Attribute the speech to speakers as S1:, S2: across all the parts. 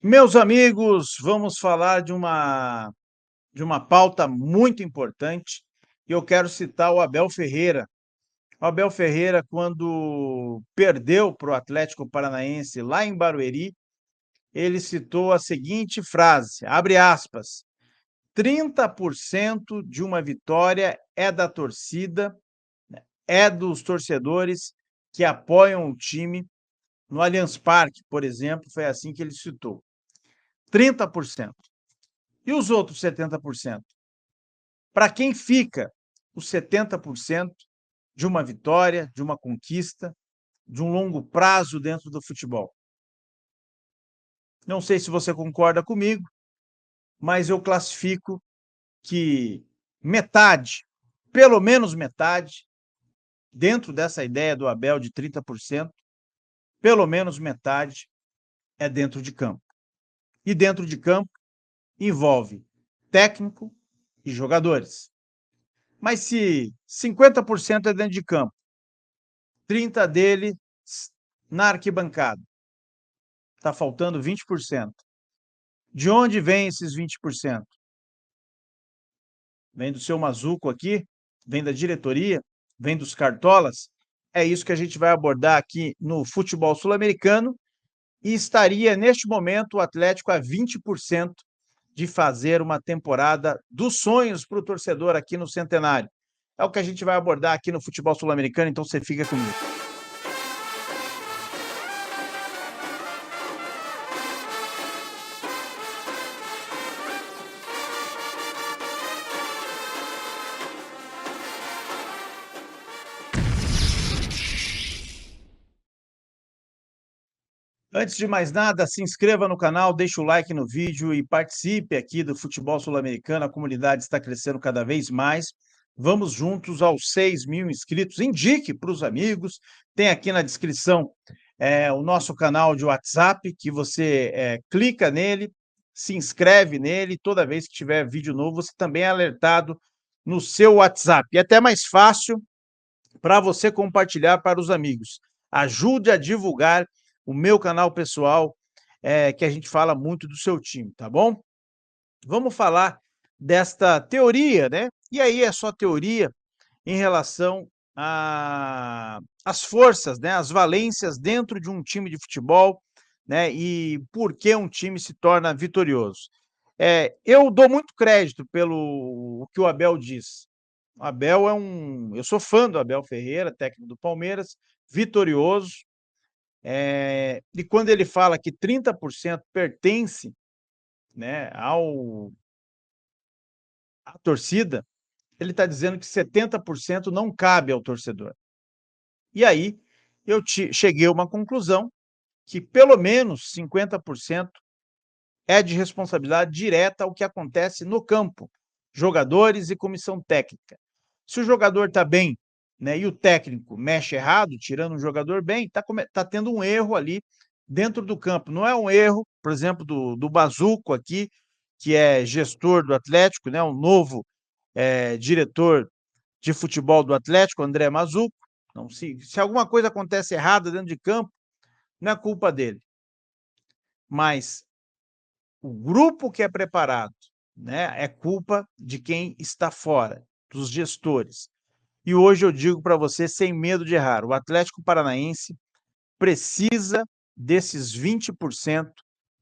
S1: Meus amigos, vamos falar de uma pauta muito importante e eu quero citar o Abel Ferreira. O Abel Ferreira, quando perdeu para o Atlético Paranaense lá em Barueri, ele citou a seguinte frase, abre aspas, 30% de uma vitória é da torcida, é dos torcedores que apoiam o time. No Allianz Parque, por exemplo, foi assim que ele citou. 30%. E os outros 70%? Para quem fica os 70% de uma vitória, de uma conquista, de um longo prazo dentro do futebol? Não sei se você concorda comigo, mas eu classifico que metade, pelo menos metade, dentro dessa ideia do Abel de 30%, pelo menos metade é dentro de campo. E dentro de campo envolve técnico e jogadores. Mas se 50% é dentro de campo, 30 dele na arquibancada, está faltando 20%. De onde vem esses 20%? Vem do seu Mazuco aqui? Vem da diretoria? Vem dos cartolas? É isso que a gente vai abordar aqui no futebol sul-americano e estaria, neste momento, o Atlético a 20% de fazer uma temporada dos sonhos para o torcedor aqui no Centenário. É o que a gente vai abordar aqui no futebol sul-americano, então você fica comigo. Antes de mais nada, se inscreva no canal, deixe o like no vídeo e participe aqui do futebol sul-americano. A comunidade está crescendo cada vez mais. Vamos juntos aos 6.000 inscritos. Indique para os amigos. Tem aqui na descrição o nosso canal de WhatsApp, que você clica nele, se inscreve nele. Toda vez que tiver vídeo novo, você também é alertado no seu WhatsApp. E é até mais fácil para você compartilhar para os amigos. Ajude a divulgar o meu canal pessoal, que a gente fala muito do seu time, tá bom? Vamos falar desta teoria, né? E aí é só teoria em relação às forças, né? As valências dentro de um time de futebol, né? E por que um time se torna vitorioso. Eu dou muito crédito pelo o que o Abel diz. O Abel eu sou fã do Abel Ferreira, técnico do Palmeiras, vitorioso, e quando ele fala que 30% pertence, né, à torcida, ele está dizendo que 70% não cabe ao torcedor. E aí eu cheguei a uma conclusão que pelo menos 50% é de responsabilidade direta ao que acontece no campo, jogadores e comissão técnica. Se o jogador está bem, né, e o técnico mexe errado, tirando um jogador bem, tá tendo um erro ali dentro do campo. Não é um erro, por exemplo, do Bazuco aqui, que é gestor do Atlético, né, um novo diretor de futebol do Atlético, André Mazuco. Então, se alguma coisa acontece errada dentro de campo, não é culpa dele. Mas o grupo que é preparado, né, é culpa de quem está fora, dos gestores. E hoje eu digo para você, sem medo de errar, o Atlético Paranaense precisa desses 20%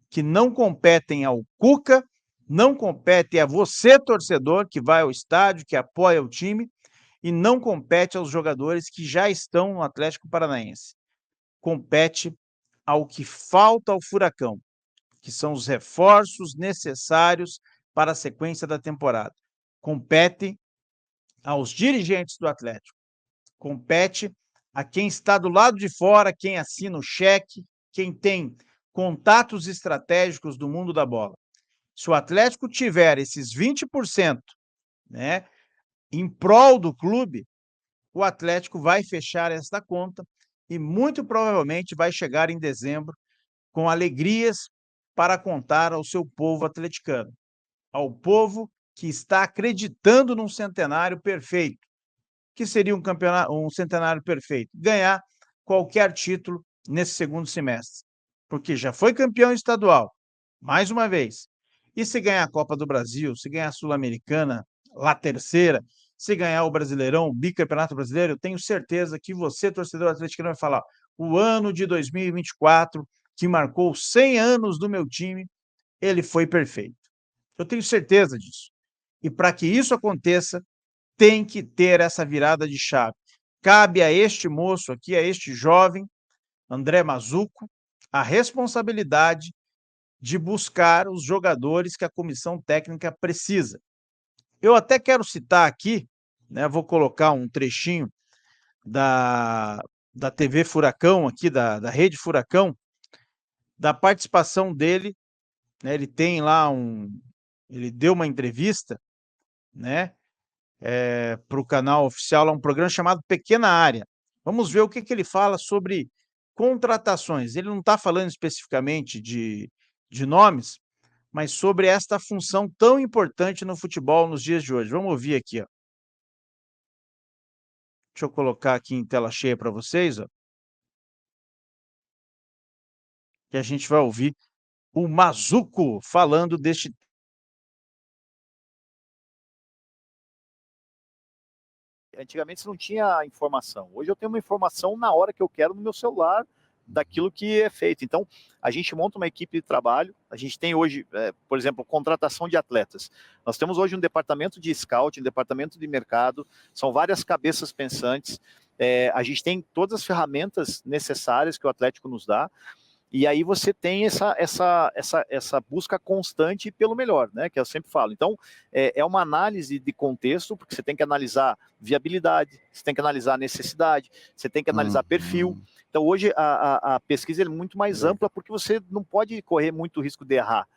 S1: que não competem ao Cuca, não competem a você, torcedor, que vai ao estádio, que apoia o time, e não compete aos jogadores que já estão no Atlético Paranaense. Compete ao que falta ao Furacão, que são os reforços necessários para a sequência da temporada. Compete aos dirigentes do Atlético, compete a quem está do lado de fora, quem assina o cheque, quem tem contatos estratégicos do mundo da bola. Se o Atlético tiver esses 20%, né, em prol do clube, o Atlético vai fechar esta conta e muito provavelmente vai chegar em dezembro com alegrias para contar ao seu povo atleticano, ao povo que está acreditando num centenário perfeito. Que seria um centenário perfeito? Ganhar qualquer título nesse segundo semestre, porque já foi campeão estadual, mais uma vez. E se ganhar a Copa do Brasil, se ganhar a Sul-Americana, lá terceira, se ganhar o Brasileirão, o Bicampeonato Brasileiro, eu tenho certeza que você, torcedor atleticano, vai falar: o ano de 2024, que marcou 100 anos do meu time, ele foi perfeito. Eu tenho certeza disso. E para que isso aconteça, tem que ter essa virada de chave. Cabe a este moço aqui, a este jovem, André Mazzuco, a responsabilidade de buscar os jogadores que a comissão técnica precisa. Eu até quero citar aqui, né, vou colocar um trechinho da, da TV Furacão, aqui da Rede Furacão, da participação dele, né, ele tem lá ele deu uma entrevista, né, para o canal oficial, um programa chamado Pequena Área. Vamos ver o que ele fala sobre contratações. Ele não está falando especificamente de nomes, mas sobre esta função tão importante no futebol nos dias de hoje. Vamos ouvir aqui, ó. Deixa eu colocar aqui em tela cheia para vocês, ó, que a gente vai ouvir o Mazzuco falando deste.
S2: Antigamente você não tinha informação. Hoje eu tenho uma informação na hora que eu quero no meu celular daquilo que é feito. Então, a gente monta uma equipe de trabalho, a gente tem hoje, por exemplo, contratação de atletas. Nós temos hoje um departamento de scout, um departamento de mercado, são várias cabeças pensantes, a gente tem todas as ferramentas necessárias que o Atlético nos dá, e aí você tem essa busca constante pelo melhor, né? Que eu sempre falo. Então, é uma análise de contexto, porque você tem que analisar viabilidade, você tem que analisar necessidade, você tem que analisar perfil. Então, hoje, a pesquisa é muito mais ampla, porque você não pode correr muito risco de errar.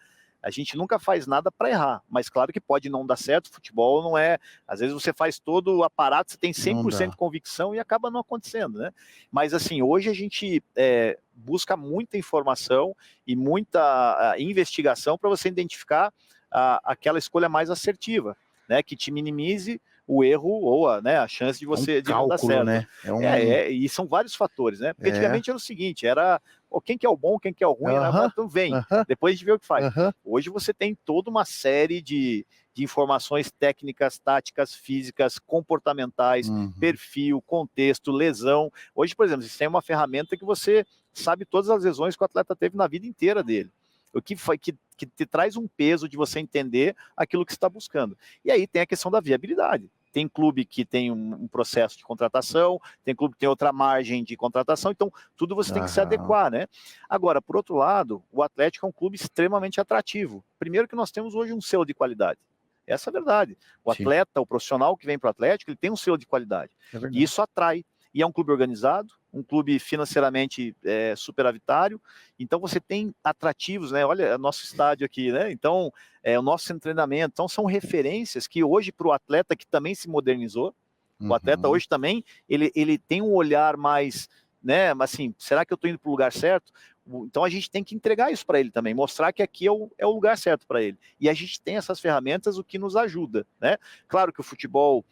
S2: A gente nunca faz nada para errar, mas claro que pode não dar certo, futebol não é... Às vezes você faz todo o aparato, você tem 100% de convicção e acaba não acontecendo, né? Mas assim, hoje a gente busca muita informação e muita investigação para você identificar aquela escolha mais assertiva, né? Que te minimize o erro ou a chance de você de não dar certo.
S3: Né?
S2: E são vários fatores, né? Porque antigamente era o seguinte, era quem que é o bom, quem que é o ruim, então vem, depois a gente vê o que faz. Hoje você tem toda uma série de informações técnicas, táticas, físicas, comportamentais, perfil, contexto, lesão. Hoje, por exemplo, você tem uma ferramenta que você sabe todas as lesões que o atleta teve na vida inteira dele. O que foi que te traz um peso de você entender aquilo que você está buscando. E aí tem a questão da viabilidade. Tem clube que tem um processo de contratação, tem clube que tem outra margem de contratação, então tudo você tem que se adequar, né? Agora, por outro lado, o Atlético é um clube extremamente atrativo. Primeiro que nós temos hoje um selo de qualidade. Essa é a verdade. O atleta, o profissional que vem para o Atlético, ele tem um selo de qualidade. E isso atrai. E é um clube organizado, um clube financeiramente superavitário, então você tem atrativos, né? Olha, nosso estádio aqui, né? Então, o nosso treinamento, então são referências que hoje para o atleta que também se modernizou, o atleta hoje também, ele tem um olhar mais, né? Mas assim, será que eu estou indo para o lugar certo? Então a gente tem que entregar isso para ele também, mostrar que aqui é o lugar certo para ele. E a gente tem essas ferramentas, o que nos ajuda, né? Claro que o futebol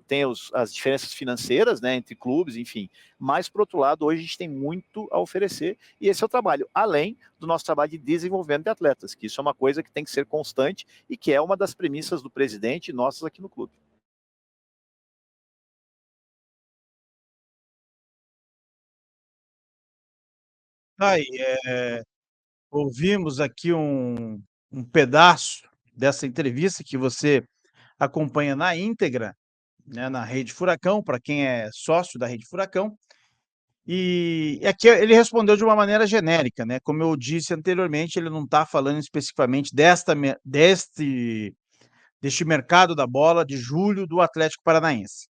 S2: tem as diferenças financeiras, né, entre clubes, enfim. Mas, por outro lado, hoje a gente tem muito a oferecer e esse é o trabalho, além do nosso trabalho de desenvolvimento de atletas, que isso é uma coisa que tem que ser constante e que é uma das premissas do presidente e nossas aqui no clube.
S1: Aí, ouvimos aqui um pedaço dessa entrevista que você acompanha na íntegra, né, na Rede Furacão, para quem é sócio da Rede Furacão. E aqui ele respondeu de uma maneira genérica, né? Como eu disse anteriormente, ele não está falando especificamente deste mercado da bola de julho do Atlético Paranaense.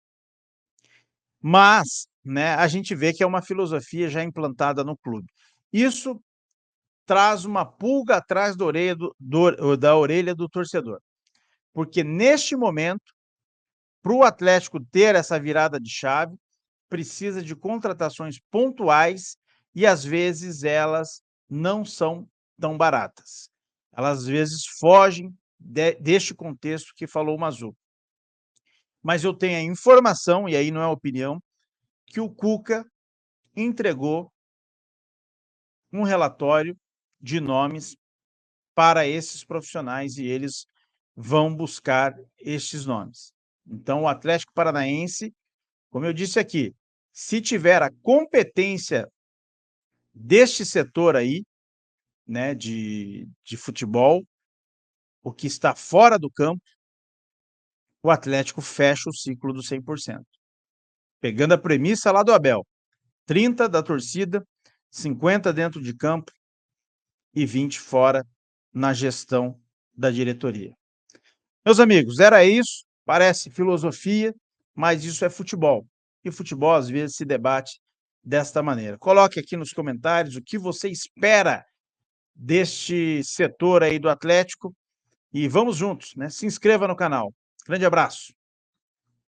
S1: Mas, né, a gente vê que é uma filosofia já implantada no clube. Isso traz uma pulga atrás da orelha do torcedor, porque neste momento, para o Atlético ter essa virada de chave, precisa de contratações pontuais e às vezes elas não são tão baratas. Elas às vezes fogem deste contexto que falou o Mazzuco. Mas eu tenho a informação, e aí não é opinião, que o Cuca entregou um relatório de nomes para esses profissionais e eles vão buscar estes nomes. Então, o Atlético Paranaense, como eu disse aqui, se tiver a competência deste setor aí, né, de futebol, o que está fora do campo, o Atlético fecha o ciclo do 100%. Pegando a premissa lá do Abel, 30 da torcida, 50 dentro de campo e 20 fora na gestão da diretoria. Meus amigos, era isso, parece filosofia, mas isso é futebol. E futebol, às vezes, se debate desta maneira. Coloque aqui nos comentários o que você espera deste setor aí do Atlético e vamos juntos, né? Se inscreva no canal. Grande abraço.